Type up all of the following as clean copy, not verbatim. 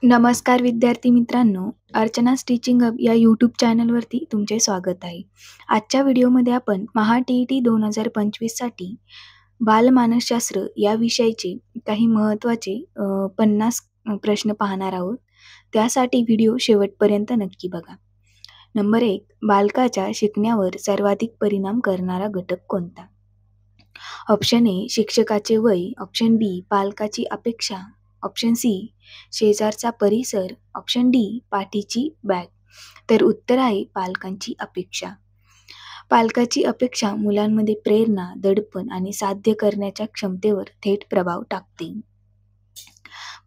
नमस्कार विद्यार्थी मित्रांनो, अर्चना's टीचिंग हब या यूट्यूब चॅनलवरती तुमचे स्वागत आहे. आजच्या व्हिडिओमध्ये आपण महा-टी-ई-टी 2025 साठी बालमानसशास्त्र या विषयाचे काही महत्त्वाचे 50 प्रश्न पाहणार आहोत. त्यासाठी व्हिडिओ शेवटपर्यंत नक्की बघा. नंबर 1. बालकाच्या शिकण्यावर सर्वाधिक परिणाम करणारा घटक कोणता? ऑप्शन ए शिक्षकाचे वय, ऑप्शन बी पालकाची अपेक्षा, ऑप्शन सी शेजारचा परिसर, ऑप्शन डी पाठीची बॅग. तर उत्तर आहे पालकांची अपेक्षा. पालकाची अपेक्षा मुलांमध्ये प्रेरणा, दडपण आणि साध्य करण्याच्या क्षमतेवर थेट प्रभाव टाकते.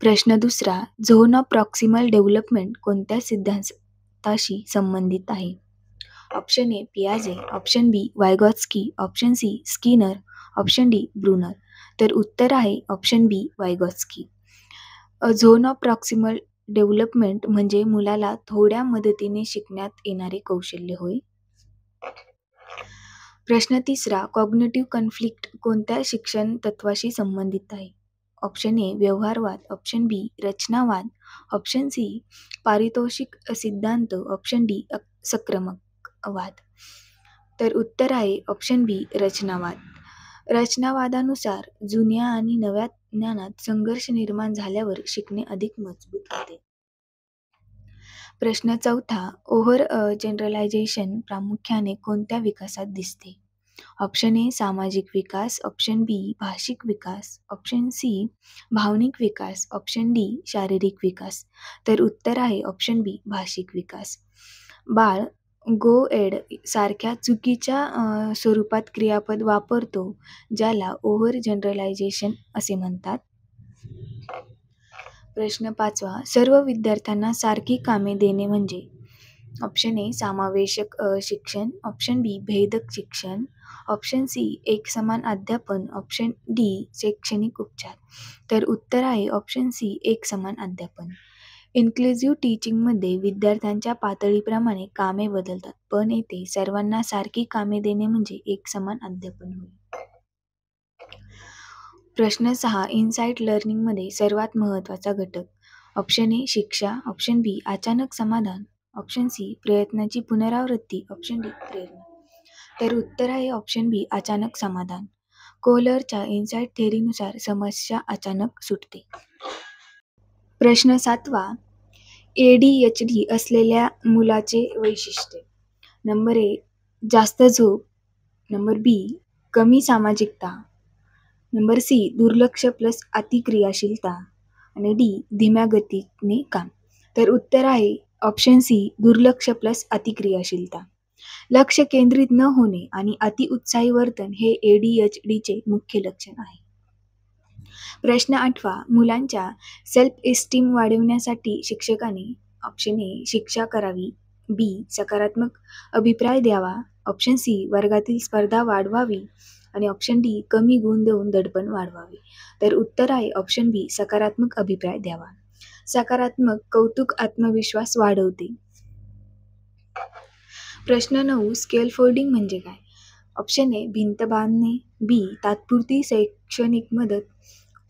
प्रश्न दुसरा. झोन ऑफ प्रॉक्सिमल डेव्हलपमेंट कोणत्या सिद्धांताशी संबंधित आहे? ऑप्शन ए पियाजे, option B Vygotsky, option C Skinner, option D Bruner. तर उत्तर आहे option B Vygotsky. Zone of proximal development म्हणजे मुलाला थोड्या मदतीने शिकण्यात येणारे कौशल्य होय. प्रश्न तिसरा. कॉग्निटिव्ह कॉन्फ्लिक्ट कोणत्या शिक्षण तत्वाशी संबंधित आहे? ऑप्शन ए व्यवहारवाद, ऑप्शन बी रचनावाद, ऑप्शन सी पारितोषिक सिद्धांत, ऑप्शन डी संक्रमकवाद. तर उत्तर आहे ऑप्शन बी रचनावाद. रचनावादानुसार जुन्या आणि नव्या ज्ञानात संघर्ष निर्माण झाल्यावर शिकणे अधिक मजबूत होते. प्रश्न चौथा. ओव्हर जनरलायझेशन प्रामुख्याने कोणत्या विकासात दिसते? ऑप्शन ए सामाजिक विकास, ऑप्शन बी भाषिक विकास, ऑप्शन सी भावनिक विकास, ऑप्शन डी शारीरिक विकास. तर उत्तर आहे ऑप्शन बी भाषिक विकास. बाळ गो एड सारख्या चुकीच्या स्वरूपात क्रियापद वापरतो, ज्याला ओव्हर जनरलायझेशन असे म्हणतात. प्रश्न पाचवा. सर्व विद्यार्थ्यांना सारखी कामे देणे म्हणजे? ऑप्शन ए समावेशक शिक्षण, ऑप्शन बी भेदक शिक्षण, ऑप्शन सी एकसमान अध्यापन, ऑप्शन डी शैक्षणिक उपचार. तर उत्तर आहे ऑप्शन सी एकसमान अध्यापन. इन्क्लुझिव्ह टीचिंगमध्ये विद्यार्थ्यांच्या पातळीप्रमाणे कामे बदलतात, पण येथे सर्वांना सारखी कामे देणे म्हणजे एकसमान अध्यापन होय. प्रश्न 6. इनसाइट लर्निंगमध्ये सर्वात महत्त्वाचा घटक? ऑप्शन ए शिक्षा, ऑप्शन बी अचानक समाधान, ऑप्शन सी प्रयत्नाची पुनरावृत्ती, ऑप्शन डी प्रेरणा. तर उत्तर आहे ऑप्शन बी अचानक समाधान. कोहलरच्या इनसाइट थेअरीनुसार समस्या अचानक सुटते. प्रश्न 7. ADHD असलेल्या मुलाचे वैशिष्ट्ये. नंबर ए जास्त झोप, नंबर बी कमी सामाजिकता, नंबर सी दुर्लक्ष प्लस अतिक्रियाशीलता आणि डी धीम्या गतीने काम. तर उत्तर आहे ऑप्शन सी दुर्लक्ष प्लस अतिक्रियाशीलता. लक्ष केंद्रित न होणे आणि अतिउत्साही वर्तन हे ADHDचे मुख्य लक्षण आहे. प्रश्न 8. मुलांच्या सेल्फ इस्टीम वाढविण्यासाठी शिक्षकाने ऑप्शन ए शिक्षा करावी, बी सकारात्मक अभिप्राय द्यावा, ऑप्शन सी वर्गातील स्पर्धा वाढवावी आणि ऑप्शन डी कमी गुण देऊन दडपण वाढवावे. तर उत्तर आहे ऑप्शन बी सकारात्मक अभिप्राय द्यावा. सकारात्मक कौतुक आत्मविश्वास वाढवते. प्रश्न 9. स्केल फोल्डिंग म्हणजे काय? ऑप्शन ए भिंत बांधणे, बी तात्पुरती शैक्षणिक मदत,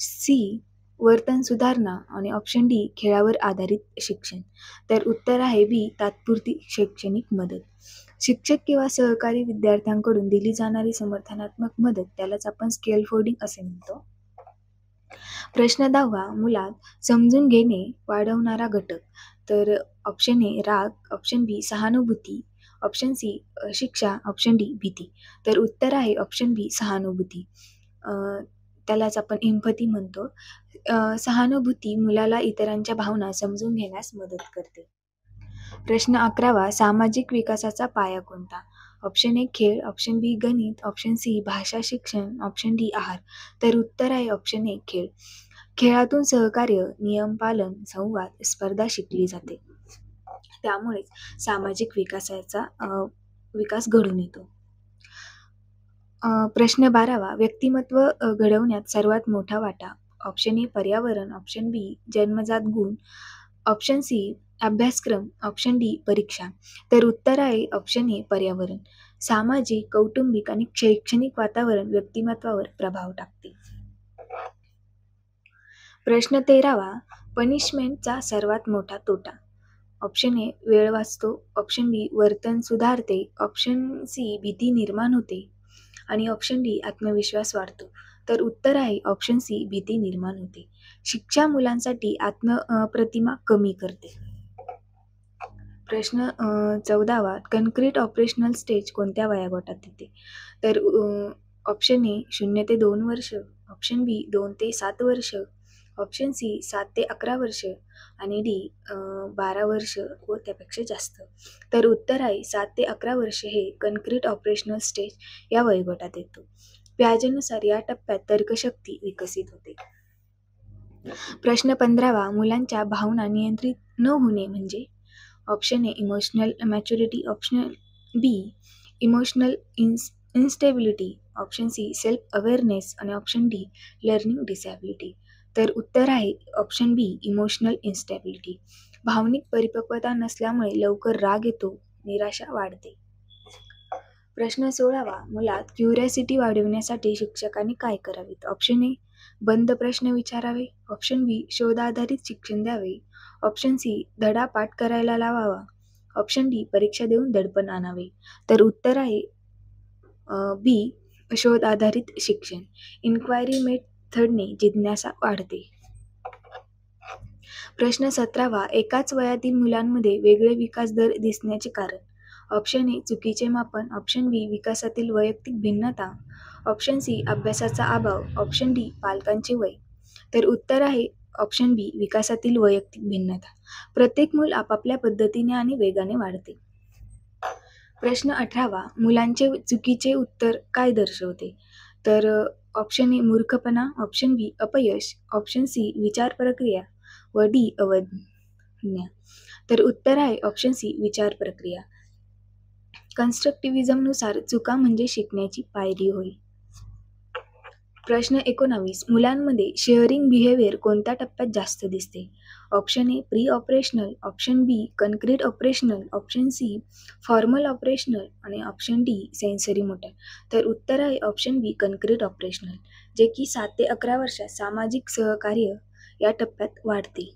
सी वर्तन सुधारणा आणि ऑप्शन डी खेळावर आधारित शिक्षण. तर उत्तर आहे बी तात्पुरती शैक्षणिक मदत. शिक्षक किंवा सहकारी विद्यार्थ्यांकडून दिली जाणारी समर्थनात्मक मदत त्यालाच आपण स्केल फोल्डिंग असे म्हणतो. प्रश्न 10. मुलात समजून घेणे वाढवणारा घटक. तर ऑप्शन ए राग, ऑप्शन बी सहानुभूती, ऑप्शन सी शिक्षा, ऑप्शन डी भीती. तर उत्तर आहे ऑप्शन बी सहानुभूती. त्यालाच आपण एम्पॅथी म्हणतो. सहानुभूती मुलाला इतरांच्या भावना समजून घेण्यास मदत करते. प्रश्न 11. सामाजिक विकासाचा पाया कोणता? ऑप्शन ए खेळ, ऑप्शन बी गणित, ऑप्शन सी भाषा शिक्षण, ऑप्शन डी आहार. तर उत्तर आहे ऑप्शन ए खेळ. खेळातून सहकार्य, नियम पालन, संवाद, स्पर्धा शिकली जाते. त्यामुळेच सामाजिक विकासाचा विकास घडून येतो. प्रश्न 12. व्यक्तिमत्व घडवण्यात सर्वात मोठा वाटा. ऑप्शन ए पर्यावरण, ऑप्शन बी जन्मजात गुण, ऑप्शन सी अभ्यासक्रम, ऑप्शन डी परीक्षा. तर उत्तर आहे ऑप्शन ए पर्यावरण. सामाजिक, कौटुंबिक आणि शैक्षणिक वातावरण व्यक्तिमत्वावर प्रभाव टाकते. प्रश्न 13. पनिशमेंटचा सर्वात मोठा तोटा. ऑप्शन ए वेळ वाचतो, ऑप्शन बी वर्तन सुधारते, ऑप्शन सी भीती निर्माण होते आणि ऑप्शन डी आत्मविश्वास वाढतो. तर उत्तर आहे ऑप्शन सी भीती निर्माण होते. शिक्षा मुलांसाठी प्रतिमा कमी करते. प्रश्न 14वा कन्क्रीट ऑपरेशनल स्टेज कोणत्या वयोगटात येते? तर ऑप्शन ए 0 ते 2 वर्ष, ऑप्शन बी 2 ते 7 वर्ष, ऑप्शन सी 7 ते 11 वर्ष आणि डी 12 वर्ष व त्यापेक्षा जास्त. तर उत्तर आहे 7 ते 11 वर्ष हे कन्क्रीट ऑपरेशनल स्टेज या वयोगटात येतो. व्याजेनुसार या टप्प्यात तर्कशक्ती विकसित होते. प्रश्न 15वा मुलांच्या भावना नियंत्रित न होणे म्हणजे? Option A emotional maturity, option B emotional instability, option C self awareness आणि ऑप्शन डी लर्निंग डिसॅबिलिटी. तर उत्तर आहे ऑप्शन बी इमोशनल इन्स्टेबिलिटी. भावनिक परिपक्वता नसल्यामुळे लवकर राग येतो, निराशा वाढते. प्रश्न 16वा मुलात क्युरिओसिटी वाढविण्यासाठी शिक्षकांनी काय करावे? ऑप्शन ए बंद प्रश्न विचारावे, ऑप्शन बी शोध आधारित शिक्षण द्यावे, ऑप्शन सी धडा पाठ करायला लावावा, ऑप्शन डी परीक्षा देऊन दडपण आणावे. तर उत्तर आहे बी शोध आधारित शिक्षण. इन्क्वायरी मेथडने जिज्ञासा वाढते. प्रश्न 17वा एकाच वयातील मुलांमध्ये वेगळे विकास दर दिसण्याचे कारण? ऑप्शन ए चुकीचे मापन, ऑप्शन बी विकासातील वैयक्तिक भिन्नता, ऑप्शन सी अभ्यासाचा अभाव, ऑप्शन डी पालकांचे वय. तर उत्तर आहे ऑप्शन बी विकासातील वैयक्तिक भिन्नता. प्रत्येक मूल आपापल्या पद्धतीने आणि वेगाने वाढते. प्रश्न 18वा मुलांचे चुकीचे उत्तर काय दर्शवते? तर ऑप्शन ए मूर्खपणा, ऑप्शन बी अपयश, ऑप्शन सी विचार प्रक्रिया व डी अवज्ञा. तर उत्तर आहे ऑप्शन सी विचार प्रक्रिया. कन्स्ट्रक्टिव्हिझमनुसार चुका म्हणजे शिकण्याची पायरी होय. प्रश्न 19 मुलांमध्ये शेअरिंग बिहेवियर कोणत्या टप्प्यात जास्त दिसते? Option A pre operational, option B concrete operational, option C formal operational आणि ऑप्शन डी सेन्सरी मोटर. तर उत्तर आहे ऑप्शन बी कन्क्रीट ऑपरेशनल, जे की 7 ते 11 वर्षात सामाजिक सहकार्य या टप्प्यात वाढते.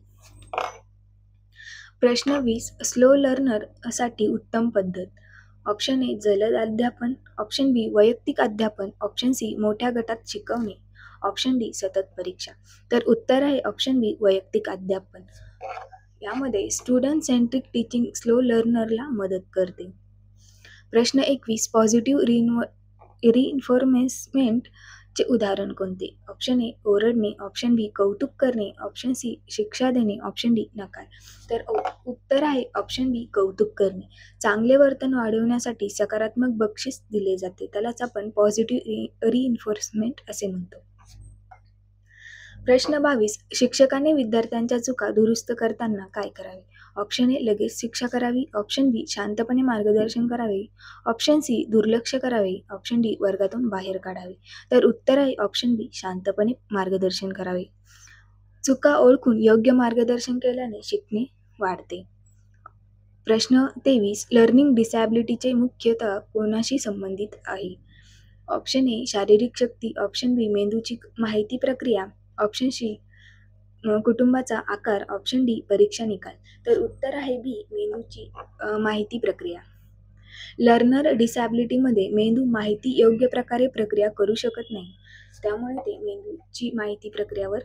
प्रश्न 20 स्लो लर्नर साठी उत्तम पद्धत. ऑप्शन ए जलद अध्यापन, ऑप्शन बी वैयक्तिक अध्यापन, ऑप्शन सी मोठ्या गटात शिकवणे, ऑप्शन डी सतत परीक्षा. तर उत्तर आहे ऑप्शन बी वैयक्तिक अध्यापन. यामध्ये स्टुडंट सेंट्रिक टीचिंग स्लो लर्नरला मदत करते. प्रश्न 21 पॉझिटिव्ह रिइन्फोर्समेंट चे उदाहरण कोणते? ऑप्शन ए ओरडणे, ऑप्शन बी कौतुक करणे, ऑप्शन सी शिक्षा देणे, ऑप्शन डी नकार. तर उत्तर आहे ऑप्शन बी कौतुक करणे. चांगले वर्तन वाढवण्यासाठी सकारात्मक बक्षीस दिले जाते, त्यालाच आपण पॉझिटिव्ह रिइन्फोर्समेंट असे म्हणतो. प्रश्न 22 शिक्षकाने विद्यार्थ्यांच्या चुका दुरुस्त करताना काय करावे? ऑप्शन ए लगेच शिक्षा करावी, ऑप्शन बी शांतपणे मार्गदर्शन करावे, ऑप्शन सी दुर्लक्ष करावे, ऑप्शन डी वर्गातून बाहेर काढावे. तर उत्तर आहे ऑप्शन बी शांतपणे मार्गदर्शन करावे. चुका ओळखून योग्य मार्गदर्शन केल्याने शिकणे वाढते. प्रश्न 23 लर्निंग डिसॅबिलिटीचे मुख्यतः कोणाशी संबंधित आहे? ऑप्शन ए शारीरिक शक्ती, ऑप्शन बी मेंदूची माहिती प्रक्रिया, ऑप्शन सी कुटुंबाचा आकार, ऑप्शन डी परीक्षा निकाल. तर उत्तर आहे बी मेंदूची माहिती प्रक्रिया. लर्नर डिसॅबिलिटीमध्ये मेंदू माहिती योग्य प्रकारे प्रक्रिया करू शकत नाही, त्यामुळे ते मेंदूची माहिती प्रक्रियावर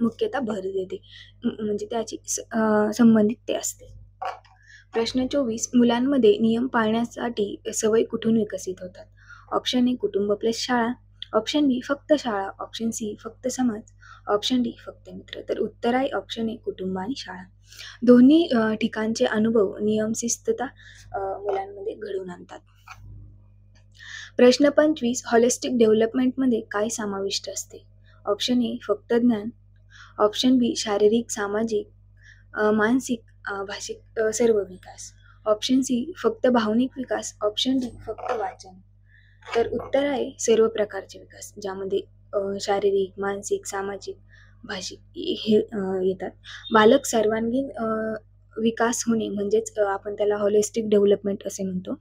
मुख्यतः भर देते, म्हणजे त्याची संबंधित ते असते. प्रश्न 24 मुलांमध्ये नियम पाळण्यासाठी सवय कुठून विकसित होतात? ऑप्शन ए कुटुंब प्लस शाळा, ऑप्शन बी फक्त शाळा, ऑप्शन सी फक्त समाज, ऑप्शन डी फक्त मित्र. तर उत्तर आहे ऑप्शन ए कुटुंब आणि शाळा. दोन्ही ठिकाणचे अनुभव नियम शिस्तता मुलांमध्ये घडवून आणतात. प्रश्न 25 हॉलिस्टिक डेव्हलपमेंटमध्ये काय समाविष्ट असते? ऑप्शन ए फक्त ज्ञान, ऑप्शन बी शारीरिक सामाजिक मानसिक भाषिक सर्व विकास, ऑप्शन सी फक्त भावनिक विकास, ऑप्शन डी फक्त वाचन. तर उत्तर आहे सर्व प्रकारचे विकास, ज्यामध्ये शारीरिक मानसिक सामाजिक भाषिक हे येतात. बालक सर्वांगीण विकास होणे म्हणजेच आपण त्याला हॉलिस्टिक डेव्हलपमेंट असे म्हणतो.